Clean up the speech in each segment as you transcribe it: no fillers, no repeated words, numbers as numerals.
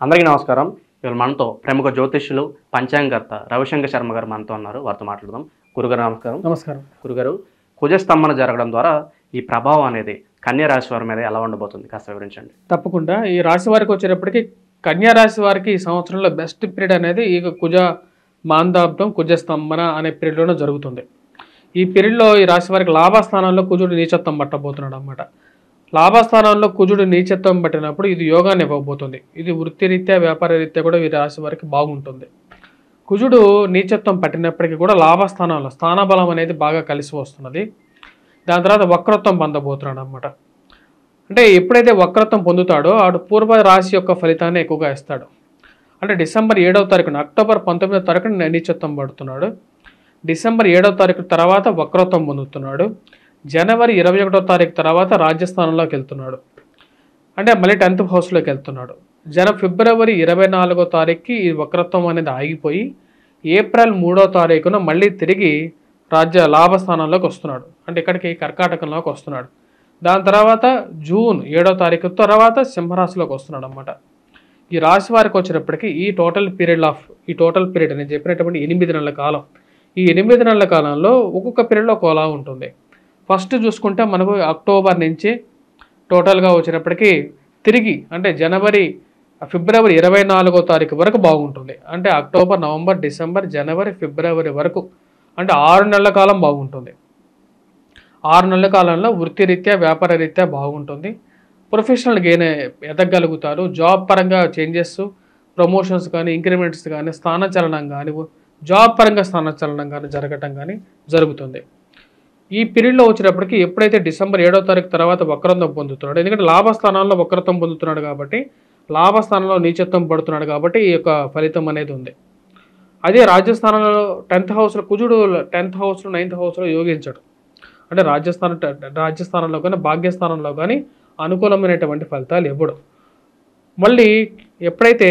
అందరికీ నమస్కారం. ఇవాళ మనతో ప్రముఖ జ్యోతిష్యులు పంచాంగకర్త రవిశంకర్ శర్మ గారు మనతో ఉన్నారు. వారితో మాట్లాడదాం. గురుగారు నమస్కారం. నమస్కారం. గురుగారు, కుజస్తంభన జరగడం ద్వారా ఈ ప్రభావం అనేది కన్యా రాశి వారి మీద ఎలా ఉండబోతుంది కాస్త వివరించండి. తప్పకుండా. ఈ రాశి వారికి వచ్చేటప్పటికి కన్యా రాశి వారికి ఈ సంవత్సరంలో బెస్ట్ పీరియడ్ అనేది ఈ కుజ మాందాబ్దం కుజస్తంభన అనే పీరియడ్లోనే జరుగుతుంది. ఈ పీరియడ్లో ఈ రాశి వారికి లాభస్థానంలో కుజుడు నీచత్వం పట్టబోతున్నాడు అన్నమాట. లాభస్థానంలో కుజుడు నీచత్వం పట్టినప్పుడు ఇది యోగాన్ని ఇవ్వబోతుంది. ఇది వృత్తిరీత్యా వ్యాపార రీత్యా కూడా ఈ రాశి వారికి బాగుంటుంది. కుజుడు నీచత్వం పట్టినప్పటికీ కూడా లాభస్థానంలో స్థానబలం అనేది బాగా కలిసి వస్తున్నది. దాని తర్వాత వక్రత్వం పొందబోతున్నాడు అన్నమాట. అంటే ఎప్పుడైతే వక్రత్వం పొందుతాడో ఆడు పూర్వ రాశి యొక్క ఫలితాన్ని ఎక్కువగా ఇస్తాడు. అంటే డిసెంబర్ 7వ తారీఖున, అక్టోబర్ 19వ తారీఖున నీచత్వం పడుతున్నాడు. డిసెంబర్ 7వ తారీఖు తర్వాత వక్రత్వం పొందుతున్నాడు. జనవరి 21వ తారీఖు తర్వాత రాజస్థానంలోకి వెళ్తున్నాడు. అంటే మళ్ళీ 10th హౌస్లోకి వెళ్తున్నాడు. ఫిబ్రవరి 24వ తారీఖుకి ఈ వక్రత్వం అనేది ఆగిపోయి ఏప్రిల్ 3వ తారీఖున మళ్ళీ తిరిగి లాభస్థానంలోకి వస్తున్నాడు. అంటే ఇక్కడికి కర్కాటకంలోకి వస్తున్నాడు. దాని తర్వాత జూన్ 7వ తారీఖు తర్వాత సింహరాశిలోకి వస్తున్నాడు అన్నమాట. ఈ రాశి వారికి వచ్చేటప్పటికి ఈ టోటల్ పీరియడ్ నేను చెప్పినటువంటి 8 నెలల కాలం. ఈ 8 నెలల కాలంలో ఒక్కొక్క పీరియడ్లో ఒకలా ఉంటుంది. ఫస్ట్ చూసుకుంటే మనకు అక్టోబర్ నుంచి టోటల్గా వచ్చేటప్పటికి తిరిగి అంటే ఫిబ్రవరి 24వ తారీఖు వరకు బాగుంటుంది. అంటే అక్టోబర్, నవంబర్, డిసెంబర్, జనవరి, ఫిబ్రవరి వరకు అంటే 6 నెలల కాలం బాగుంటుంది. 6 నెలల కాలంలో వృత్తిరీత్యా వ్యాపార రీత్యా బాగుంటుంది. ప్రొఫెషనల్ గెయిన్ ఎదగలుగుతారు. జాబ్ పరంగా చేంజెస్, ప్రమోషన్స్ కానీ, ఇంక్రిమెంట్స్ కానీ, స్థానచలనం కానీ, జాబ్ పరంగా స్థానచలనం కానీ జరగటం కానీ జరుగుతుంది. ఈ పీరియడ్లో వచ్చేటప్పటికి ఎప్పుడైతే డిసెంబర్ 7వ తారీఖు తర్వాత వక్రత్వం పొందుతున్నాడు, ఎందుకంటే లాభస్థానంలో వక్రత్వం పొందుతున్నాడు కాబట్టి, లాభస్థానంలో నీచత్వం పడుతున్నాడు కాబట్టి ఈ యొక్క ఫలితం అనేది ఉంది. అదే రాజస్థానంలో 10th హౌస్లో కుజుడు 10th హౌస్లో 9th హౌస్లో యోగించాడు. అంటే రాజస్థానంలో కానీ భాగ్యస్థానంలో కానీ అనుకూలమైనటువంటి ఫలితాలు ఇవ్వడు. మళ్ళీ ఎప్పుడైతే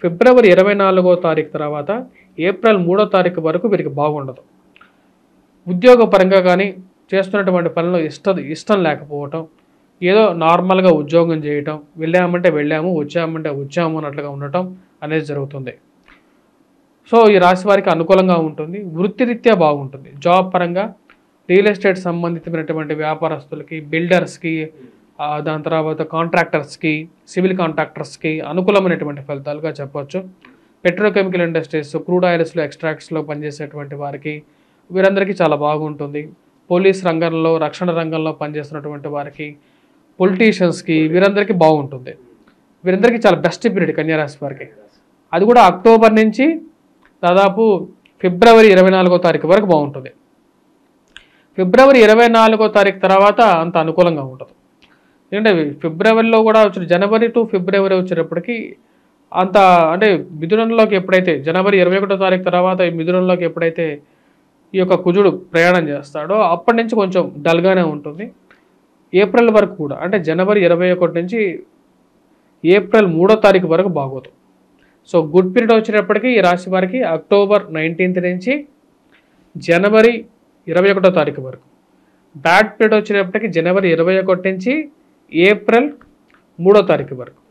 ఫిబ్రవరి 24వ తారీఖు తర్వాత ఏప్రిల్ 3వ తారీఖు వరకు వీరికి బాగుండదు. ఉద్యోగపరంగా కానీ చేస్తున్నటువంటి పనులు ఇష్టం లేకపోవటం, ఏదో నార్మల్గా ఉద్యోగం చేయటం, వెళ్ళామంటే వెళ్ళాము, వచ్చామంటే వచ్చాము అన్నట్లుగా ఉండటం అనేది జరుగుతుంది. సో ఈ రాశి వారికి అనుకూలంగా ఉంటుంది. వృత్తిరీత్యా బాగుంటుంది. జాబ్ పరంగా రియల్ ఎస్టేట్ సంబంధితమైనటువంటి వ్యాపారస్తులకి, బిల్డర్స్కి, దాని తర్వాత కాంట్రాక్టర్స్కి, సివిల్ కాంట్రాక్టర్స్కి అనుకూలమైనటువంటి ఫలితాలుగా చెప్పవచ్చు. పెట్రోకెమికల్ ఇండస్ట్రీస్, క్రూడ్ ఆయిల్స్లో, ఎక్స్ట్రాక్ట్స్లో పనిచేసేటువంటి వారికి వీరందరికీ చాలా బాగుంటుంది. పోలీస్ రంగంలో, రక్షణ రంగంలో పనిచేస్తున్నటువంటి వారికి, పొలిటీషియన్స్కి వీరందరికీ బాగుంటుంది. వీరందరికీ చాలా బెస్ట్ పీరియడ్ కన్యారాశి వారికి. అది కూడా అక్టోబర్ నుంచి దాదాపు ఫిబ్రవరి 24వ తారీఖు వరకు బాగుంటుంది. ఫిబ్రవరి 24వ తారీఖు తర్వాత అంత అనుకూలంగా ఉంటుంది. ఎందుకంటే ఫిబ్రవరిలో కూడా జనవరి టు ఫిబ్రవరి వచ్చేటప్పటికి అంత అంటే మిథునంలోకి ఎప్పుడైతే జనవరి 21వ తారీఖు తర్వాత మిథునంలోకి ఎప్పుడైతే ఈ యొక్క కుజుడు ప్రయాణం చేస్తాడో అప్పటి నుంచి కొంచెం డల్గానే ఉంటుంది. ఏప్రిల్ వరకు కూడా అంటే జనవరి 21 నుంచి ఏప్రిల్ 3వ తారీఖు వరకు బాగోదు. సో గుడ్ పీరియడ్ వచ్చేటప్పటికి ఈ రాశి వారికి అక్టోబర్ 19th నుంచి జనవరి 21వ తారీఖు వరకు. బ్యాడ్ పీరియడ్ వచ్చేటప్పటికి జనవరి 21 నుంచి ఏప్రిల్ 3వ తారీఖు వరకు.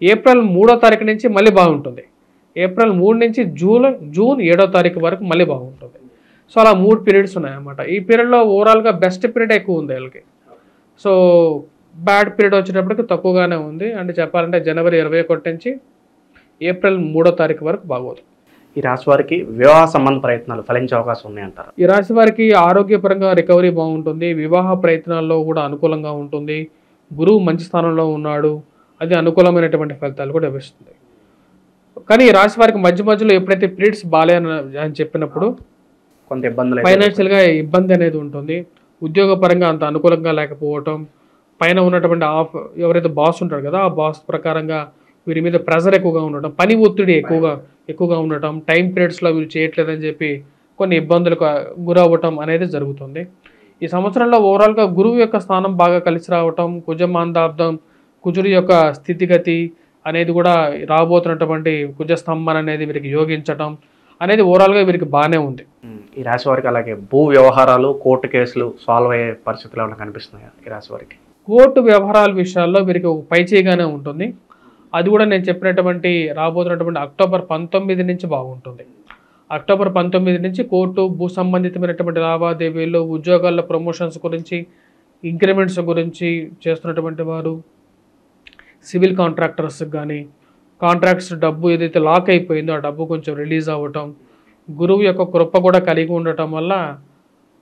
ఏప్రిల్ 3వ తారీఖు నుంచి మళ్ళీ బాగుంటుంది. ఏప్రిల్ 3 నుంచి జూన్ 7వ తారీఖు వరకు మళ్ళీ బాగుంటుంది. సో అలా 3 పీరియడ్స్ ఉన్నాయన్నమాట. ఈ పీరియడ్లో ఓవరాల్గా బెస్ట్ పీరియడ్ ఎక్కువ ఉంది వీళ్ళకి. సో బ్యాడ్ పీరియడ్ వచ్చేటప్పటికి తక్కువగానే ఉంది. అంటే చెప్పాలంటే జనవరి 21 నుంచి ఏప్రిల్ 3వ తారీఖు వరకు బాగోదు. ఈ రాశి వారికి వివాహ సంబంధ ప్రయత్నాలు ఫలించే అవకాశం ఉన్నాయంటారు. ఈ రాశి వారికి ఆరోగ్యపరంగా రికవరీ బాగుంటుంది. వివాహ ప్రయత్నాల్లో కూడా అనుకూలంగా ఉంటుంది. గురువు మంచి స్థానంలో ఉన్నాడు, అది అనుకూలమైనటువంటి ఫలితాలు కూడా ఇస్తుంది. కానీ ఈ రాశి వారికి మధ్యలో ఎప్పుడైతే పీరియడ్స్ అని చెప్పినప్పుడు కొంత ఇబ్బందులు, ఫైనాన్షియల్గా ఇబ్బంది అనేది ఉంటుంది. ఉద్యోగపరంగా అంత అనుకూలంగా లేకపోవటం, పైన ఉన్నటువంటి ఎవరైతే బాస్ ఉంటారు కదా ఆ బాస్ ప్రకారంగా వీరి మీద ప్రెజర్ ఎక్కువగా ఉండటం, పని ఒత్తిడి ఎక్కువగా ఉండటం, టైం పీరియడ్స్లో వీరు చేయట్లేదని చెప్పి కొన్ని ఇబ్బందులకు గురవ్వటం అనేది జరుగుతుంది. ఈ సంవత్సరంలో ఓవరాల్గా గురువు యొక్క స్థానం బాగా కలిసి రావటం, కుజమాందాబ్దం, కుజుడి యొక్క స్థితిగతి అనేది కూడా రాబోతున్నటువంటి కుజస్తంభన అనేది వీరికి యోగించటం అనేది ఓవరాల్గా వీరికి బాగానే ఉంది. ఈ రాశి వారికి అలాగే భూ వ్యవహారాలు, కోర్టు కేసులు సాల్వ్ అయ్యే పరిస్థితులు ఏమైనా కనిపిస్తున్నాయా ఈ రాశి వారికి? కోర్టు వ్యవహారాల విషయాల్లో వీరికి పైచేయిగానే ఉంటుంది. అది కూడా నేను చెప్పినటువంటి రాబోతున్నటువంటి అక్టోబర్ 19 నుంచి బాగుంటుంది. అక్టోబర్ 19 నుంచి కోర్టు, భూ సంబంధితమైనటువంటి లావాదేవీలు, ఉద్యోగాల్లో ప్రమోషన్స్ గురించి, ఇంక్రిమెంట్స్ గురించి చేస్తున్నటువంటి వారు, సివిల్ కాంట్రాక్టర్స్ కానీ కాంట్రాక్ట్స్ డబ్బు ఏదైతే లాక్ అయిపోయిందో ఆ డబ్బు కొంచెం రిలీజ్ అవ్వటం, గురువు యొక్క కృప కూడా కలిగి ఉండటం వల్ల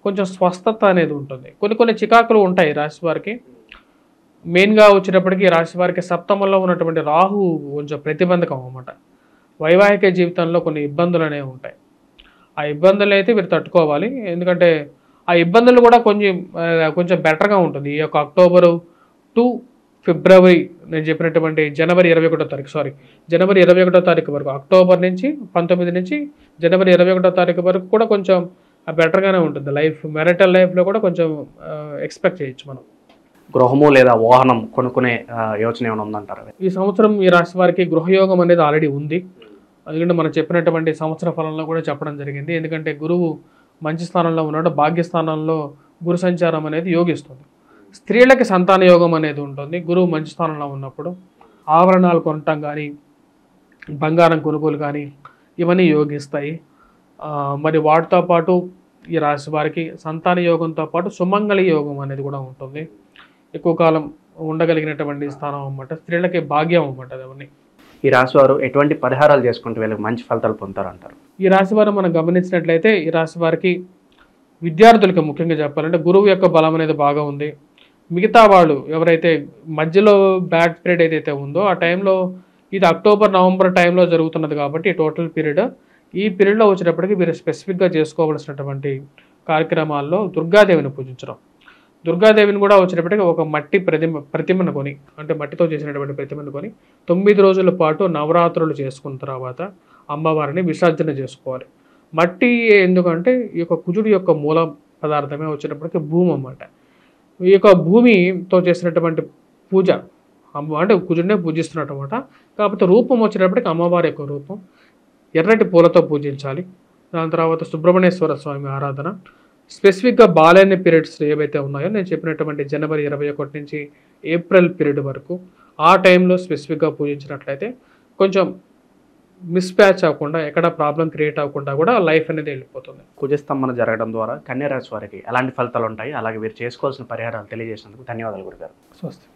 కొంచెం స్వస్థత అనేది ఉంటుంది. కొన్ని చికాకులు ఉంటాయి రాశి వారికి. మెయిన్గా వచ్చేటప్పటికి రాశి వారికి సప్తమంలో ఉన్నటువంటి రాహు కొంచెం ప్రతిబంధకం అన్నమాట. వైవాహిక జీవితంలో కొన్ని ఇబ్బందులు అనేవి ఉంటాయి. ఆ ఇబ్బందులు అయితే మీరు తట్టుకోవాలి. ఎందుకంటే ఆ ఇబ్బందులు కూడా కొంచెం బెటర్గా ఉంటుంది. ఈ యొక్క అక్టోబరు టు ఫిబ్రవరి, నేను చెప్పినటువంటి జనవరి 21వ తారీఖు వరకు, అక్టోబర్ నుంచి 19 నుంచి జనవరి 21వ తారీఖు వరకు కూడా కొంచెం బెటర్గానే ఉంటుంది. మ్యారిటల్ లైఫ్లో కూడా కొంచెం ఎక్స్పెక్ట్ చేయొచ్చు మనం. గృహము లేదా వాహనం కొనుక్కునే యోచన ఏమైనా ఉందంటారా? ఈ సంవత్సరం ఈ రాశి వారికి గృహయోగం అనేది ఆల్రెడీ ఉంది. ఎందుకంటే మనం చెప్పినటువంటి సంవత్సర ఫలంలో కూడా చెప్పడం జరిగింది. ఎందుకంటే గురువు మంచి స్థానంలో ఉన్నాడు, భాగ్యస్థానంలో గురు సంచారం అనేది యోగిస్తుంది. స్త్రీలకి సంతాన యోగం అనేది ఉంటుంది గురువు మంచి స్థానంలో ఉన్నప్పుడు. ఆభరణాలు కొనటం కానీ, బంగారం కొనుగోలు కానీ ఇవన్నీ యోగిస్తాయి. మరి వాటితో పాటు ఈ రాశి వారికి సంతాన యోగంతో పాటు సుమంగళి యోగం అనేది కూడా ఉంటుంది. ఎక్కువ కాలం ఉండగలిగినటువంటి స్థానం అన్నమాట. స్త్రీలకి భాగ్యం అన్నమాట అవన్నీ. ఈ రాశి వారు ఎటువంటి పరిహారాలు చేసుకుంటే వీళ్ళకి మంచి ఫలితాలు పొందుతారంటారు? ఈ రాశి వారు మనం గమనించినట్లయితే ఈ రాశి వారికి విద్యార్థులకి ముఖ్యంగా చెప్పాలంటే గురువు యొక్క బలం అనేది బాగా ఉంది. మిగతా వాళ్ళు ఎవరైతే మధ్యలో బ్యాడ్ పీరియడ్ ఏదైతే ఉందో ఆ టైంలో, ఇది అక్టోబర్ నవంబర్ టైంలో జరుగుతున్నది కాబట్టి టోటల్ పీరియడ్, ఈ పీరియడ్లో వచ్చేటప్పటికి మీరు స్పెసిఫిక్గా చేసుకోవాల్సినటువంటి కార్యక్రమాల్లో దుర్గాదేవిని పూజించడం. దుర్గాదేవిని కూడా వచ్చేటప్పటికి ఒక మట్టి ప్రతిమను కొని, అంటే మట్టితో చేసినటువంటి ప్రతిమను కొని 9 రోజుల పాటు నవరాత్రులు చేసుకున్న తర్వాత అమ్మవారిని విసర్జన చేసుకోవాలి. మట్టి ఎందుకంటే ఈ యొక్క కుజుడి యొక్క మూల పదార్థమే వచ్చేటప్పటికి భూమి అన్నమాట. ఈ యొక్క భూమితో చేసినటువంటి పూజ అంటే కుజుడినే పూజిస్తున్నట్టు అన్నమాట. కాకపోతే రూపం వచ్చేటప్పటికి అమ్మవారి యొక్క రూపం, ఎర్రటి పూలతో పూజించాలి. దాని తర్వాత సుబ్రహ్మణ్యేశ్వర స్వామి ఆరాధన, స్పెసిఫిక్గా బాలైన పీరియడ్స్ ఏవైతే ఉన్నాయో నేను చెప్పినటువంటి జనవరి 21 నుంచి ఏప్రిల్ పీరియడ్ వరకు ఆ టైంలో స్పెసిఫిక్గా పూజించినట్లయితే కొంచెం మిస్ప్యాచ్ అవ్వకుండా, ఎక్కడ ప్రాబ్లం క్రియేట్ అవ్వకుండా కూడా లైఫ్ అనేది వెళ్ళిపోతుంది. కుజస్తంభన జరగడం ద్వారా కన్యా రాశి వారికి ఎలాంటి ఫలితాలు ఉంటాయి, అలాగే వీరు చేసుకోవాల్సిన పరిహారాలు తెలియజేసినందుకు ధన్యవాదాలు గురుగారు. స్వస్తి.